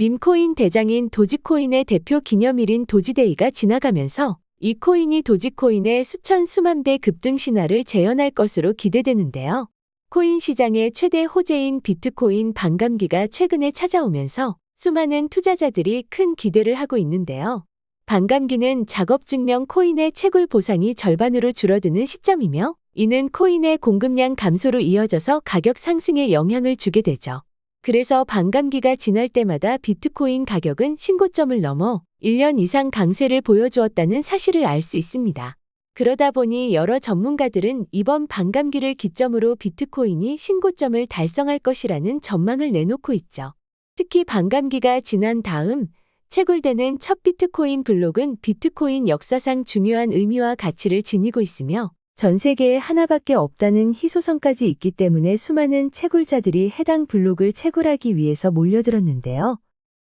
밈코인 대장인 도지코인의 대표 기념일인 도지데이가 지나가면서 이 코인이 도지코인의 수천 수만 배 급등 신화를 재현할 것으로 기대되는데요. 코인 시장의 최대 호재인 비트코인 반감기가 최근에 찾아오면서 수많은 투자자들이 큰 기대를 하고 있는데요. 반감기는 작업 증명 코인의 채굴 보상이 절반으로 줄어드는 시점이며 이는 코인의 공급량 감소로 이어져서 가격 상승에 영향을 주게 되죠. 그래서 반감기가 지날 때마다 비트코인 가격은 신고점을 넘어 1년 이상 강세를 보여주었다는 사실을 알 수 있습니다. 그러다 보니 여러 전문가들은 이번 반감기를 기점으로 비트코인이 신고점을 달성할 것이라는 전망을 내놓고 있죠. 특히 반감기가 지난 다음 채굴되는 첫 비트코인 블록은 비트코인 역사상 중요한 의미와 가치를 지니고 있으며 전 세계에 하나밖에 없다는 희소성까지 있기 때문에 수많은 채굴자들이 해당 블록을 채굴하기 위해서 몰려들었는데요.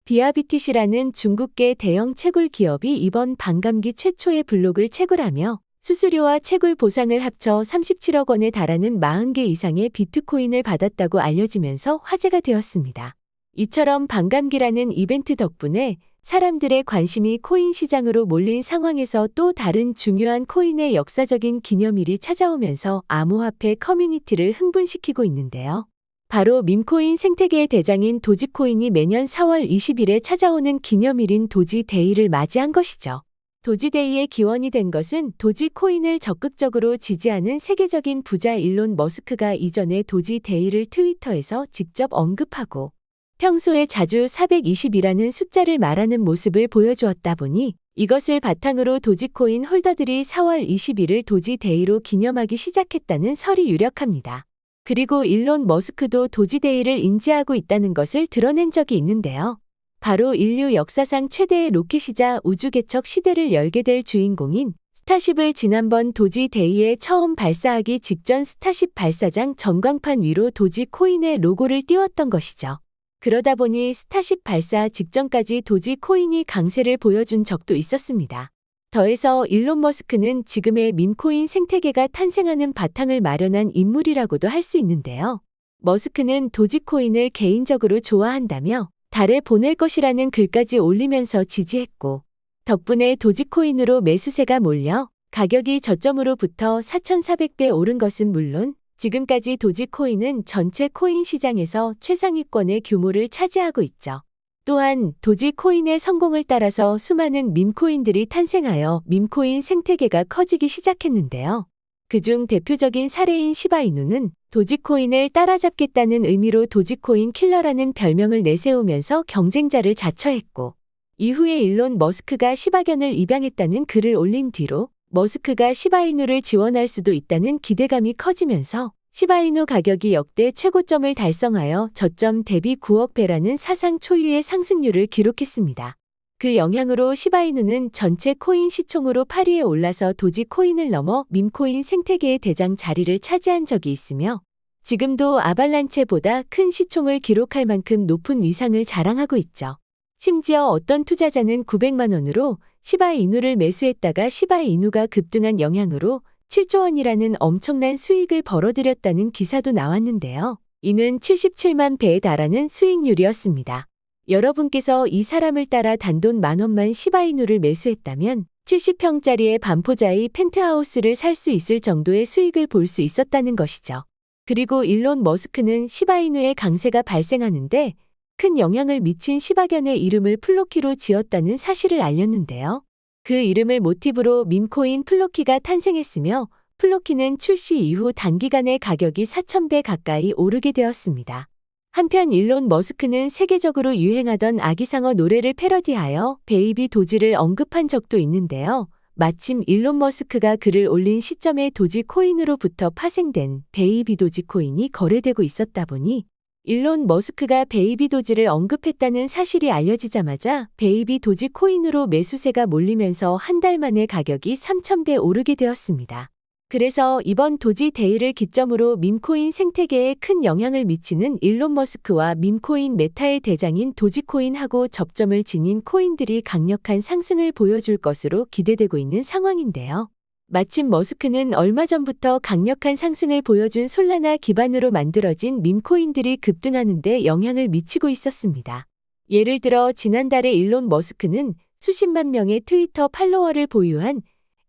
비아비티시라는 중국계 대형 채굴 기업이 이번 반감기 최초의 블록을 채굴하며 수수료와 채굴 보상을 합쳐 37억 원에 달하는 40개 이상의 비트코인을 받았다고 알려지면서 화제가 되었습니다. 이처럼 반감기라는 이벤트 덕분에 사람들의 관심이 코인 시장으로 몰린 상황에서 또 다른 중요한 코인의 역사적인 기념일이 찾아오면서 암호화폐 커뮤니티를 흥분시키고 있는데요. 바로 밈코인 생태계의 대장인 도지코인이 매년 4월 20일에 찾아오는 기념일인 도지데이를 맞이한 것이죠. 도지데이의 기원이 된 것은 도지코인을 적극적으로 지지하는 세계적인 부자 일론 머스크가 이전에 도지데이를 트위터에서 직접 언급하고 평소에 자주 420이라는 숫자를 말하는 모습을 보여주었다 보니 이것을 바탕으로 도지코인 홀더들이 4월 20일을 도지데이로 기념하기 시작했다는 설이 유력합니다. 그리고 일론 머스크도 도지데이를 인지하고 있다는 것을 드러낸 적이 있는데요. 바로 인류 역사상 최대의 로켓이자 우주개척 시대를 열게 될 주인공인 스타쉽을 지난번 도지데이에 처음 발사하기 직전 스타쉽 발사장 전광판 위로 도지코인의 로고를 띄웠던 것이죠. 그러다 보니 스타쉽 발사 직전까지 도지코인이 강세를 보여준 적도 있었습니다. 더해서 일론 머스크는 지금의 밈코인 생태계가 탄생하는 바탕을 마련한 인물이라고도 할 수 있는데요. 머스크는 도지코인을 개인적으로 좋아한다며 달에 보낼 것이라는 글까지 올리면서 지지했고 덕분에 도지코인으로 매수세가 몰려 가격이 저점으로부터 4,400배 오른 것은 물론 지금까지 도지코인은 전체 코인 시장에서 최상위권의 규모를 차지하고 있죠. 또한 도지코인의 성공을 따라서 수많은 밈코인들이 탄생하여 밈코인 생태계가 커지기 시작했는데요. 그중 대표적인 사례인 시바이누는 도지코인을 따라잡겠다는 의미로 도지코인 킬러라는 별명을 내세우면서 경쟁자를 자처했고 이후에 일론 머스크가 시바견을 입양했다는 글을 올린 뒤로 머스크가 시바이누를 지원할 수도 있다는 기대감이 커지면서 시바이누 가격이 역대 최고점을 달성하여 저점 대비 9억 배라는 사상 초유의 상승률을 기록했습니다. 그 영향으로 시바이누는 전체 코인 시총으로 8위에 올라서 도지코인을 넘어 밈코인 생태계의 대장 자리를 차지한 적이 있으며 지금도 아발란체보다 큰 시총을 기록할 만큼 높은 위상을 자랑하고 있죠. 심지어 어떤 투자자는 900만 원으로 시바이누를 매수했다가 시바이누가 급등한 영향으로 7조 원이라는 엄청난 수익을 벌어들였다는 기사도 나왔는데요. 이는 77만 배에 달하는 수익률이었습니다. 여러분께서 이 사람을 따라 단돈 10,000원만 시바이누를 매수했다면 70평짜리의 반포자이 펜트하우스를 살 수 있을 정도의 수익을 볼 수 있었다는 것이죠. 그리고 일론 머스크는 시바이누의 강세가 발생하는데 큰 영향을 미친 시바견의 이름을 플로키로 지었다는 사실을 알렸는데요. 그 이름을 모티브로 밈코인 플로키가 탄생했으며 플로키는 출시 이후 단기간에 가격이 4,000배 가까이 오르게 되었습니다. 한편 일론 머스크는 세계적으로 유행하던 아기상어 노래를 패러디하여 베이비 도지를 언급한 적도 있는데요. 마침 일론 머스크가 글을 올린 시점에 도지코인으로부터 파생된 베이비 도지코인이 거래되고 있었다 보니 일론 머스크가 베이비 도지를 언급했다는 사실이 알려지자마자 베이비 도지코인으로 매수세가 몰리면서 한 달 만에 가격이 3,000배 오르게 되었습니다. 그래서 이번 도지데이를 기점으로 밈코인 생태계에 큰 영향을 미치는 일론 머스크와 밈코인 메타의 대장인 도지코인하고 접점을 지닌 코인들이 강력한 상승을 보여줄 것으로 기대되고 있는 상황인데요. 마침 머스크는 얼마 전부터 강력한 상승을 보여준 솔라나 기반으로 만들어진 밈코인들이 급등하는 데 영향을 미치고 있었습니다. 예를 들어 지난달에 일론 머스크는 수십만 명의 트위터 팔로워를 보유한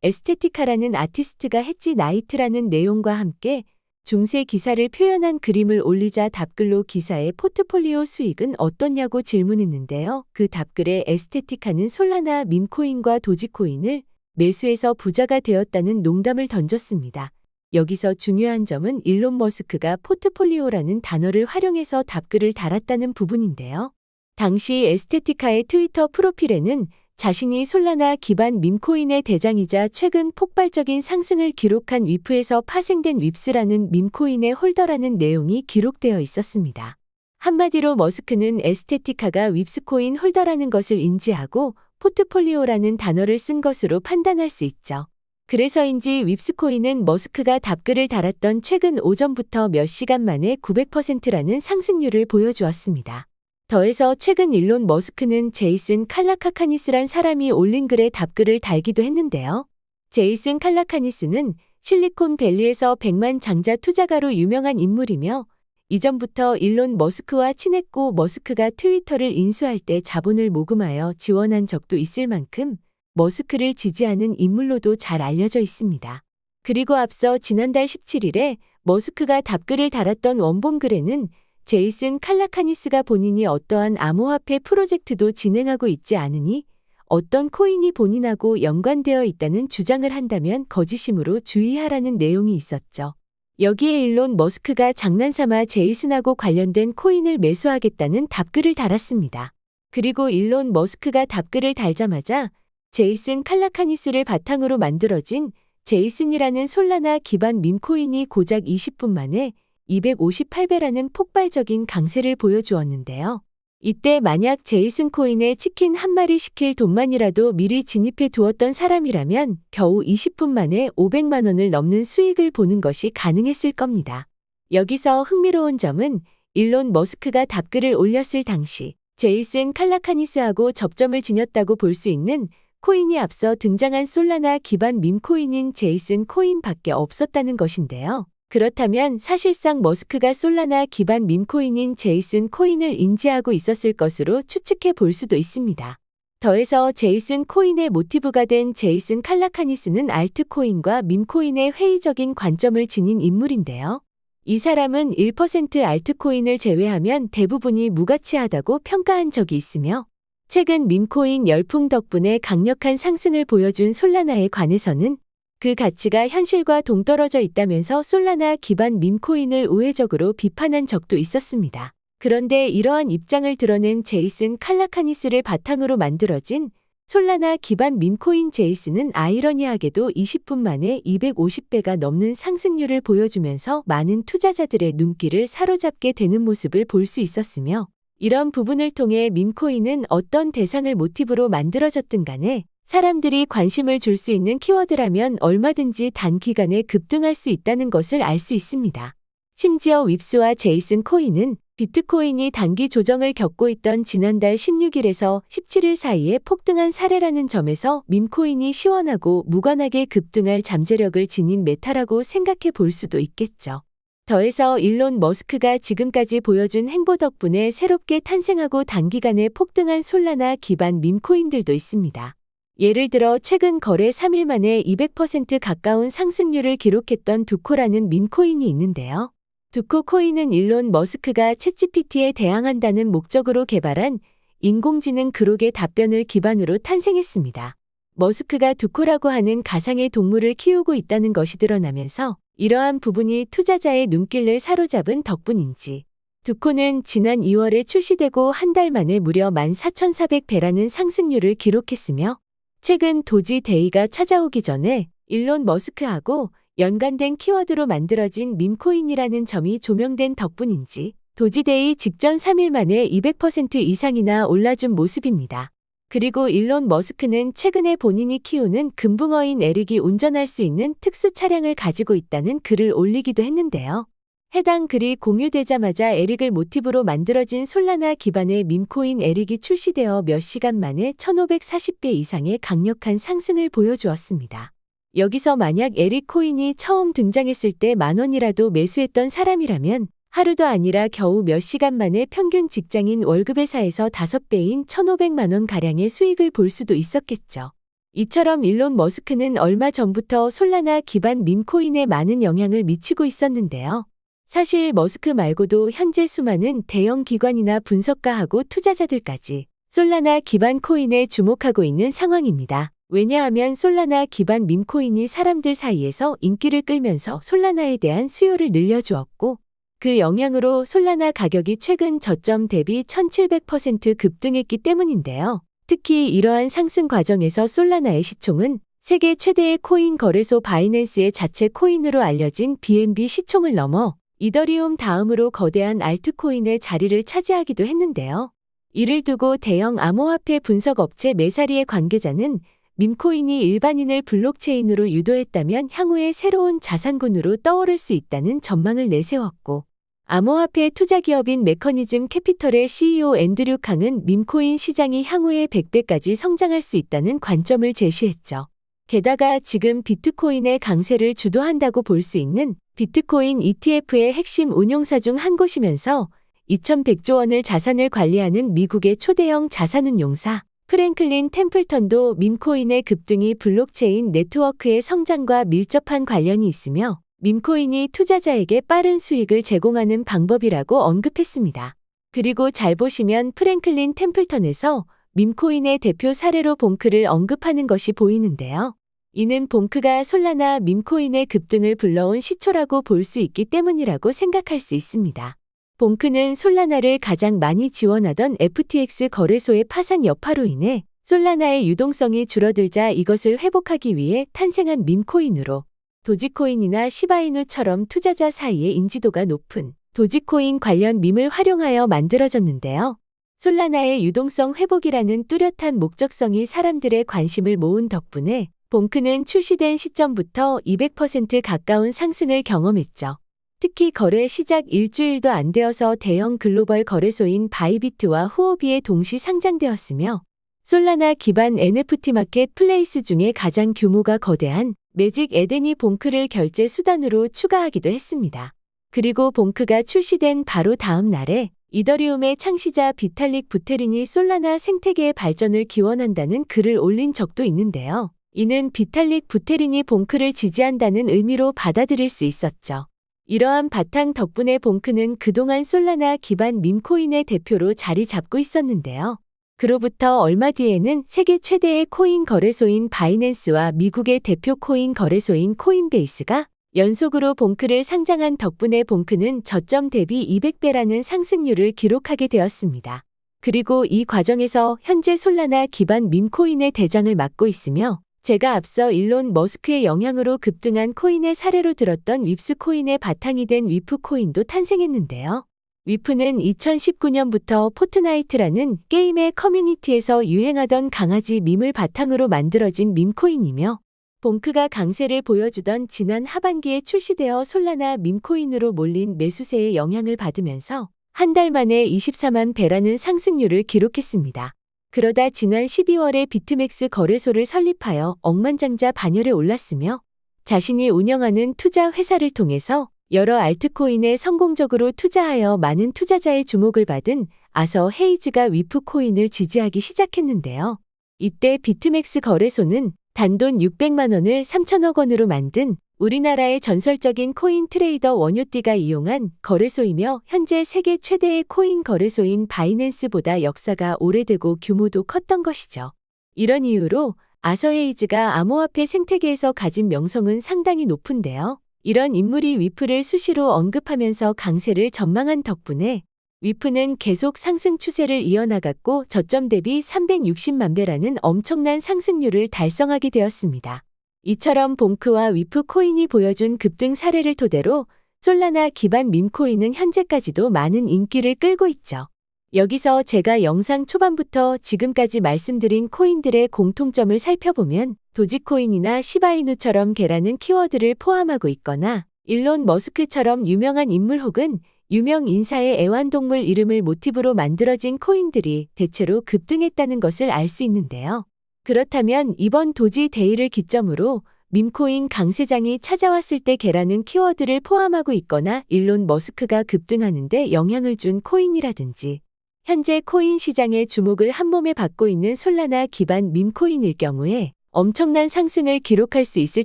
에스테티카라는 아티스트가 했지 나이트라는 내용과 함께 중세 기사를 표현한 그림을 올리자 답글로 기사의 포트폴리오 수익은 어떻냐고 질문했는데요. 그 답글에 에스테티카는 솔라나 밈코인과 도지코인을 매수해서 부자가 되었다는 농담을 던졌습니다. 여기서 중요한 점은 일론 머스크가 포트폴리오라는 단어를 활용해서 답글을 달았다는 부분인데요. 당시 에스테티카의 트위터 프로필에는 자신이 솔라나 기반 밈코인의 대장이자 최근 폭발적인 상승을 기록한 위프에서 파생된 윕스라는 밈코인의 홀더라는 내용이 기록되어 있었습니다. 한마디로 머스크는 에스테티카가 윕스코인 홀더라는 것을 인지하고 포트폴리오라는 단어를 쓴 것으로 판단할 수 있죠. 그래서인지 윕스코인은 머스크가 답글을 달았던 최근 오전부터 몇 시간 만에 900%라는 상승률을 보여주었습니다. 더해서 최근 일론 머스크는 제이슨 칼라카카니스란 사람이 올린 글에 답글을 달기도 했는데요. 제이슨 칼라카니스는 실리콘밸리에서 백만 장자 투자가로 유명한 인물이며 이전부터 일론 머스크와 친했고 머스크가 트위터를 인수할 때 자본을 모금하여 지원한 적도 있을 만큼 머스크를 지지하는 인물로도 잘 알려져 있습니다. 그리고 앞서 지난달 17일에 머스크가 답글을 달았던 원본 글에는 제이슨 칼라카니스가 본인이 어떠한 암호화폐 프로젝트도 진행하고 있지 않으니 어떤 코인이 본인하고 연관되어 있다는 주장을 한다면 거짓이므로 주의하라는 내용이 있었죠. 여기에 일론 머스크가 장난삼아 제이슨하고 관련된 코인을 매수하겠다는 답글을 달았습니다. 그리고 일론 머스크가 답글을 달자마자 제이슨 칼라카니스를 바탕으로 만들어진 제이슨이라는 솔라나 기반 밈코인이 고작 20분 만에 258배라는 폭발적인 강세를 보여주었는데요. 이때 만약 제이슨 코인에 치킨 한 마리 시킬 돈만이라도 미리 진입해 두었던 사람이라면 겨우 20분 만에 500만 원을 넘는 수익을 보는 것이 가능했을 겁니다. 여기서 흥미로운 점은 일론 머스크가 답글을 올렸을 당시 제이슨 칼라카니스하고 접점을 지녔다고 볼 수 있는 코인이 앞서 등장한 솔라나 기반 밈코인인 제이슨 코인밖에 없었다는 것인데요. 그렇다면 사실상 머스크가 솔라나 기반 밈코인인 제이슨 코인을 인지하고 있었을 것으로 추측해 볼 수도 있습니다. 더해서 제이슨 코인의 모티브가 된 제이슨 칼라카니스는 알트코인과 밈코인의 회의적인 관점을 지닌 인물인데요. 이 사람은 1% 알트코인을 제외하면 대부분이 무가치하다고 평가한 적이 있으며 최근 밈코인 열풍 덕분에 강력한 상승을 보여준 솔라나에 관해서는 그 가치가 현실과 동떨어져 있다면서 솔라나 기반 밈코인을 우회적으로 비판한 적도 있었습니다. 그런데 이러한 입장을 드러낸 제이슨 칼라카니스를 바탕으로 만들어진 솔라나 기반 밈코인 제이슨은 아이러니하게도 20분 만에 250배가 넘는 상승률을 보여주면서 많은 투자자들의 눈길을 사로잡게 되는 모습을 볼 수 있었으며 이런 부분을 통해 밈코인은 어떤 대상을 모티브로 만들어졌든 간에 사람들이 관심을 줄 수 있는 키워드라면 얼마든지 단기간에 급등할 수 있다는 것을 알 수 있습니다. 심지어 윕스와 제이슨 코인은 비트코인이 단기 조정을 겪고 있던 지난달 16일에서 17일 사이에 폭등한 사례라는 점에서 밈코인이 시원하고 무관하게 급등할 잠재력을 지닌 메타라고 생각해 볼 수도 있겠죠. 더해서 일론 머스크가 지금까지 보여준 행보 덕분에 새롭게 탄생하고 단기간에 폭등한 솔라나 기반 밈코인들도 있습니다. 예를 들어 최근 거래 3일 만에 200% 가까운 상승률을 기록했던 두코라는 밈코인이 있는데요. 두코 코인은 일론 머스크가 챗GPT에 대항한다는 목적으로 개발한 인공지능 그록의 답변을 기반으로 탄생했습니다. 머스크가 두코라고 하는 가상의 동물을 키우고 있다는 것이 드러나면서 이러한 부분이 투자자의 눈길을 사로잡은 덕분인지 두코는 지난 2월에 출시되고 한 달 만에 무려 14,400배라는 상승률을 기록했으며 최근 도지데이가 찾아오기 전에 일론 머스크하고 연관된 키워드로 만들어진 밈코인이라는 점이 조명된 덕분인지 도지데이 직전 3일 만에 200% 이상이나 올라준 모습입니다. 그리고 일론 머스크는 최근에 본인이 키우는 금붕어인 에릭이 운전할 수 있는 특수 차량을 가지고 있다는 글을 올리기도 했는데요. 해당 글이 공유되자마자 에릭을 모티브로 만들어진 솔라나 기반의 밈코인 에릭이 출시되어 몇 시간 만에 1540배 이상의 강력한 상승을 보여주었습니다. 여기서 만약 에릭 코인이 처음 등장했을 때 10,000원이라도 매수했던 사람이라면 하루도 아니라 겨우 몇 시간 만에 평균 직장인 월급의 4에서 5배인 1,500만 원 가량의 수익을 볼 수도 있었겠죠. 이처럼 일론 머스크는 얼마 전부터 솔라나 기반 밈코인에 많은 영향을 미치고 있었는데요. 사실 머스크 말고도 현재 수많은 대형 기관이나 분석가하고 투자자들까지 솔라나 기반 코인에 주목하고 있는 상황입니다. 왜냐하면 솔라나 기반 밈코인이 사람들 사이에서 인기를 끌면서 솔라나에 대한 수요를 늘려주었고, 그 영향으로 솔라나 가격이 최근 저점 대비 1700% 급등했기 때문인데요. 특히 이러한 상승 과정에서 솔라나의 시총은 세계 최대의 코인 거래소 바이낸스의 자체 코인으로 알려진 BNB 시총을 넘어 이더리움 다음으로 거대한 알트코인의 자리를 차지하기도 했는데요. 이를 두고 대형 암호화폐 분석 업체 메사리의 관계자는 밈코인이 일반인을 블록체인으로 유도했다면 향후에 새로운 자산군으로 떠오를 수 있다는 전망을 내세웠고, 암호화폐 투자기업인 메커니즘 캐피털의 CEO 앤드류 캉은 밈코인 시장이 향후에 100배까지 성장할 수 있다는 관점을 제시했죠. 게다가 지금 비트코인의 강세를 주도한다고 볼 수 있는 비트코인 ETF의 핵심 운용사 중 한 곳이면서 2,100조 원을 자산을 관리하는 미국의 초대형 자산운용사 프랭클린 템플턴도 밈코인의 급등이 블록체인 네트워크의 성장과 밀접한 관련이 있으며 밈코인이 투자자에게 빠른 수익을 제공하는 방법이라고 언급했습니다. 그리고 잘 보시면 프랭클린 템플턴에서 밈코인의 대표 사례로 봉크를 언급하는 것이 보이는데요. 이는 봉크가 솔라나 밈코인의 급등을 불러온 시초라고 볼 수 있기 때문이라고 생각할 수 있습니다. 봉크는 솔라나를 가장 많이 지원하던 FTX 거래소의 파산 여파로 인해 솔라나의 유동성이 줄어들자 이것을 회복하기 위해 탄생한 밈코인으로 도지코인이나 시바이누처럼 투자자 사이의 인지도가 높은 도지코인 관련 밈을 활용하여 만들어졌는데요. 솔라나의 유동성 회복이라는 뚜렷한 목적성이 사람들의 관심을 모은 덕분에 봉크는 출시된 시점부터 200% 가까운 상승을 경험했죠. 특히 거래 시작 일주일도 안 되어서 대형 글로벌 거래소인 바이비트와 후오비에 동시 상장되었으며 솔라나 기반 NFT 마켓 플레이스 중에 가장 규모가 거대한 매직 에덴이 봉크를 결제 수단으로 추가하기도 했습니다. 그리고 봉크가 출시된 바로 다음 날에 이더리움의 창시자 비탈릭 부테린이 솔라나 생태계의 발전을 기원한다는 글을 올린 적도 있는데요. 이는 비탈릭 부테린이 봉크를 지지한다는 의미로 받아들일 수 있었죠. 이러한 바탕 덕분에 봉크는 그동안 솔라나 기반 밈코인의 대표로 자리 잡고 있었는데요. 그로부터 얼마 뒤에는 세계 최대의 코인 거래소인 바이낸스와 미국의 대표 코인 거래소인 코인베이스가 연속으로 봉크를 상장한 덕분에 봉크는 저점 대비 200배라는 상승률을 기록하게 되었습니다. 그리고 이 과정에서 현재 솔라나 기반 밈코인의 대장을 맡고 있으며 제가 앞서 일론 머스크의 영향으로 급등한 코인의 사례로 들었던 윕스 코인의 바탕이 된 위프 코인도 탄생했는데요. 위프는 2019년부터 포트나이트라는 게임의 커뮤니티에서 유행하던 강아지 밈을 바탕으로 만들어진 밈코인이며 봉크가 강세를 보여주던 지난 하반기에 출시되어 솔라나 밈코인으로 몰린 매수세의 영향을 받으면서 한 달 만에 24만 배라는 상승률을 기록했습니다. 그러다 지난 12월에 비트맥스 거래소를 설립하여 억만장자 반열에 올랐으며 자신이 운영하는 투자 회사를 통해서 여러 알트코인에 성공적으로 투자하여 많은 투자자의 주목을 받은 아서 헤이즈가 위프 코인을 지지하기 시작했는데요. 이때 비트맥스 거래소는 단돈 600만 원을 3천억 원으로 만든 우리나라의 전설적인 코인 트레이더 원효띠가 이용한 거래소이며 현재 세계 최대의 코인 거래소인 바이낸스보다 역사가 오래되고 규모도 컸던 것이죠. 이런 이유로 아서 헤이즈가 암호화폐 생태계에서 가진 명성은 상당히 높은데요. 이런 인물이 위프를 수시로 언급하면서 강세를 전망한 덕분에 위프는 계속 상승 추세를 이어나갔고 저점 대비 360만 배라는 엄청난 상승률을 달성하게 되었습니다. 이처럼 봉크와 위프 코인이 보여준 급등 사례를 토대로 솔라나 기반 밈코인은 현재까지도 많은 인기를 끌고 있죠. 여기서 제가 영상 초반부터 지금까지 말씀드린 코인들의 공통점을 살펴보면 도지코인이나 시바이누처럼 개라는 키워드를 포함하고 있거나 일론 머스크처럼 유명한 인물 혹은 유명 인사의 애완동물 이름을 모티브로 만들어진 코인들이 대체로 급등했다는 것을 알 수 있는데요. 그렇다면 이번 도지 데이를 기점으로 밈코인 강세장이 찾아왔을 때 개라는 키워드를 포함하고 있거나 일론 머스크가 급등하는 데 영향을 준 코인이라든지 현재 코인 시장의 주목을 한몸에 받고 있는 솔라나 기반 밈코인일 경우에 엄청난 상승을 기록할 수 있을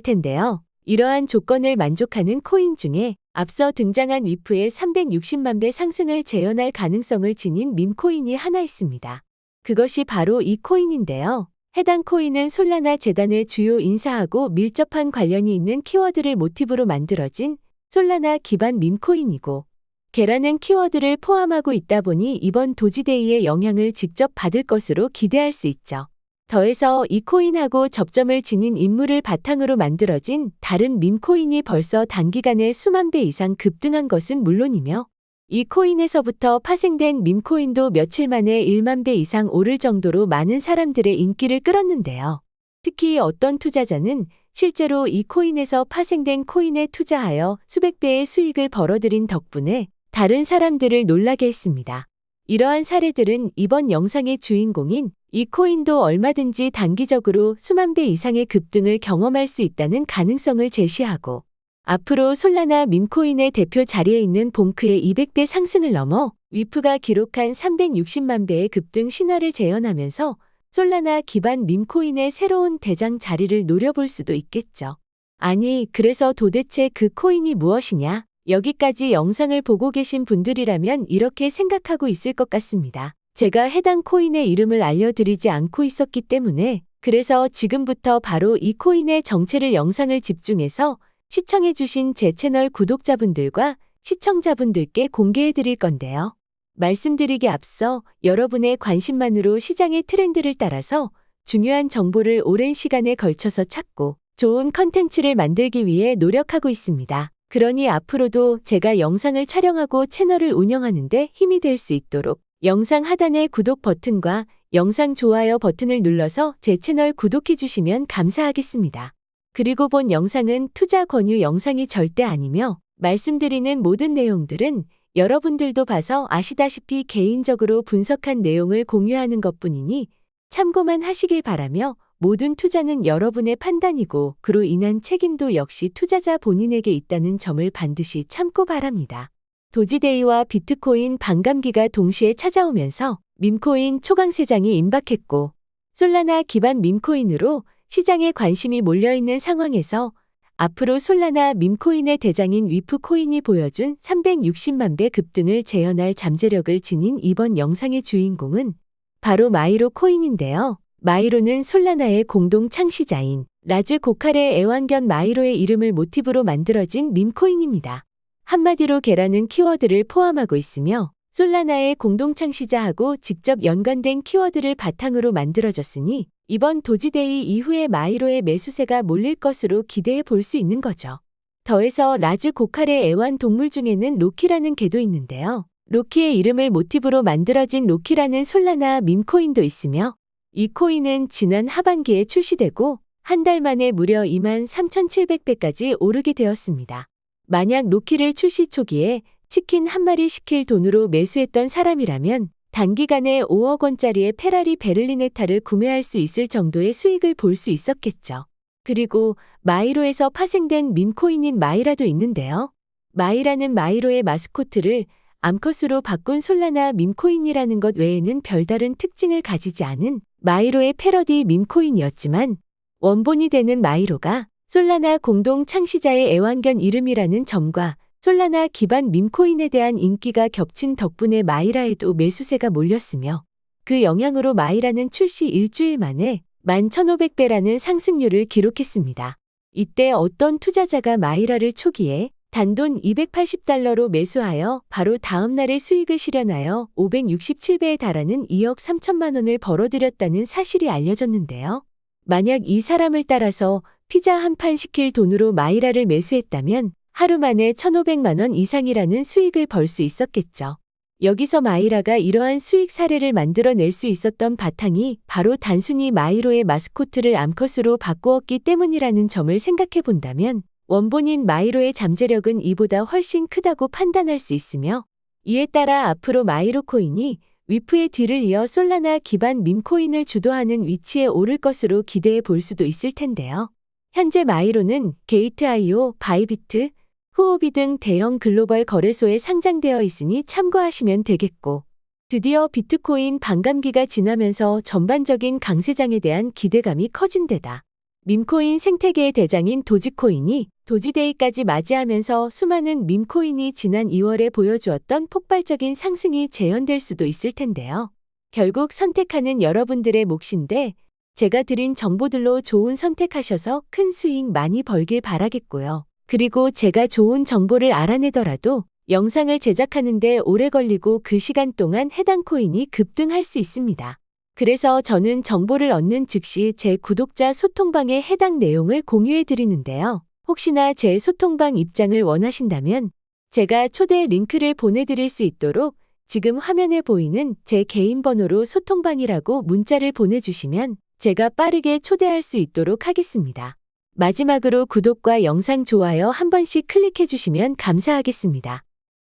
텐데요. 이러한 조건을 만족하는 코인 중에 앞서 등장한 위프의 360만 배 상승을 재현할 가능성을 지닌 밈코인이 하나 있습니다. 그것이 바로 이 코인인데요. 해당 코인은 솔라나 재단의 주요 인사하고 밀접한 관련이 있는 키워드를 모티브로 만들어진 솔라나 기반 밈코인이고 개라는 키워드를 포함하고 있다 보니 이번 도지데이의 영향을 직접 받을 것으로 기대할 수 있죠. 더해서 이 코인하고 접점을 지닌 인물을 바탕으로 만들어진 다른 밈코인이 벌써 단기간에 수만 배 이상 급등한 것은 물론이며 이 코인에서부터 파생된 밈코인도 며칠 만에 1만 배 이상 오를 정도로 많은 사람들의 인기를 끌었는데요. 특히 어떤 투자자는 실제로 이 코인에서 파생된 코인에 투자하여 수백 배의 수익을 벌어들인 덕분에 다른 사람들을 놀라게 했습니다. 이러한 사례들은 이번 영상의 주인공인 이 코인도 얼마든지 단기적으로 수만 배 이상의 급등을 경험할 수 있다는 가능성을 제시하고 앞으로 솔라나 밈코인의 대표 자리에 있는 봉크의 200배 상승을 넘어 위프가 기록한 360만 배의 급등 신화를 재현하면서 솔라나 기반 밈코인의 새로운 대장 자리를 노려볼 수도 있겠죠. 아니, 그래서 도대체 그 코인이 무엇이냐? 여기까지 영상을 보고 계신 분들이라면 이렇게 생각하고 있을 것 같습니다. 제가 해당 코인의 이름을 알려드리지 않고 있었기 때문에 그래서 지금부터 바로 이 코인의 정체를 영상을 집중해서 시청해주신 제 채널 구독자분들과 시청자분들께 공개해드릴 건데요. 말씀드리기 앞서 여러분의 관심만으로 시장의 트렌드를 따라서 중요한 정보를 오랜 시간에 걸쳐서 찾고 좋은 컨텐츠를 만들기 위해 노력하고 있습니다. 그러니 앞으로도 제가 영상을 촬영하고 채널을 운영하는 데 힘이 될 수 있도록 영상 하단의 구독 버튼과 영상 좋아요 버튼을 눌러서 제 채널 구독해 주시면 감사하겠습니다. 그리고 본 영상은 투자 권유 영상이 절대 아니며 말씀드리는 모든 내용들은 여러분들도 봐서 아시다시피 개인적으로 분석한 내용을 공유하는 것뿐이니 참고만 하시길 바라며 모든 투자는 여러분의 판단이고 그로 인한 책임도 역시 투자자 본인에게 있다는 점을 반드시 참고 바랍니다. 도지데이와 비트코인 반감기가 동시에 찾아오면서 밈코인 초강세장이 임박했고 솔라나 기반 밈코인으로 시장에 관심이 몰려있는 상황에서 앞으로 솔라나 밈코인의 대장인 위프코인이 보여준 360만 배 급등을 재현할 잠재력을 지닌 이번 영상의 주인공은 바로 마이로 코인인데요. 마이로는 솔라나의 공동 창시자인 라즈 고칼의 애완견 마이로의 이름을 모티브로 만들어진 밈코인입니다. 한마디로 개라는 키워드를 포함하고 있으며 솔라나의 공동 창시자하고 직접 연관된 키워드를 바탕으로 만들어졌으니 이번 도지데이 이후에 마이로의 매수세가 몰릴 것으로 기대해 볼 수 있는 거죠. 더해서 라즈 고칼의 애완동물 중에는 로키라는 개도 있는데요. 로키의 이름을 모티브로 만들어진 로키라는 솔라나 밈코인도 있으며 이 코인은 지난 하반기에 출시되고 한 달 만에 무려 23,700배까지 오르게 되었습니다. 만약 로키를 출시 초기에 치킨 한 마리 시킬 돈으로 매수했던 사람이라면 단기간에 5억 원짜리의 페라리 베를리네타를 구매할 수 있을 정도의 수익을 볼 수 있었겠죠. 그리고 마이로에서 파생된 밈코인인 마이라도 있는데요. 마이라는 마이로의 마스코트를 암컷으로 바꾼 솔라나 밈코인이라는 것 외에는 별다른 특징을 가지지 않은 마이로의 패러디 밈코인이었지만 원본이 되는 마이로가 솔라나 공동 창시자의 애완견 이름이라는 점과 솔라나 기반 밈코인에 대한 인기가 겹친 덕분에 마이라에도 매수세가 몰렸으며 그 영향으로 마이라는 출시 일주일 만에 11,500배라는 상승률을 기록했습니다. 이때 어떤 투자자가 마이라를 초기에 단돈 $280로 매수하여 바로 다음 날에 수익을 실현하여 567배에 달하는 2억 3천만 원을 벌어들였다는 사실이 알려졌는데요. 만약 이 사람을 따라서 피자 한 판 시킬 돈으로 마이라를 매수했다면 하루 만에 1,500만 원 이상이라는 수익을 벌 수 있었겠죠. 여기서 마이라가 이러한 수익 사례를 만들어낼 수 있었던 바탕이 바로 단순히 마이로의 마스코트를 암컷으로 바꾸었기 때문이라는 점을 생각해 본다면 원본인 마이로의 잠재력은 이보다 훨씬 크다고 판단할 수 있으며 이에 따라 앞으로 마이로 코인이 위프의 뒤를 이어 솔라나 기반 밈코인을 주도하는 위치에 오를 것으로 기대해 볼 수도 있을 텐데요. 현재 마이로는 게이트.io, 바이비트, 후오비 등 대형 글로벌 거래소에 상장되어 있으니 참고하시면 되겠고, 드디어 비트코인 반감기가 지나면서 전반적인 강세장에 대한 기대감이 커진 데다 밈코인 생태계의 대장인 도지코인이 도지데이까지 맞이하면서 수많은 밈코인이 지난 2월에 보여주었던 폭발적인 상승이 재현될 수도 있을 텐데요. 결국 선택하는 여러분들의 몫인데 제가 드린 정보들로 좋은 선택하셔서 큰 수익 많이 벌길 바라겠고요. 그리고 제가 좋은 정보를 알아내더라도 영상을 제작하는데 오래 걸리고 그 시간 동안 해당 코인이 급등할 수 있습니다. 그래서 저는 정보를 얻는 즉시 제 구독자 소통방에 해당 내용을 공유해 드리는데요. 혹시나 제 소통방 입장을 원하신다면 제가 초대 링크를 보내드릴 수 있도록 지금 화면에 보이는 제 개인 번호로 소통방이라고 문자를 보내주시면 제가 빠르게 초대할 수 있도록 하겠습니다. 마지막으로 구독과 영상 좋아요 한 번씩 클릭해 주시면 감사하겠습니다.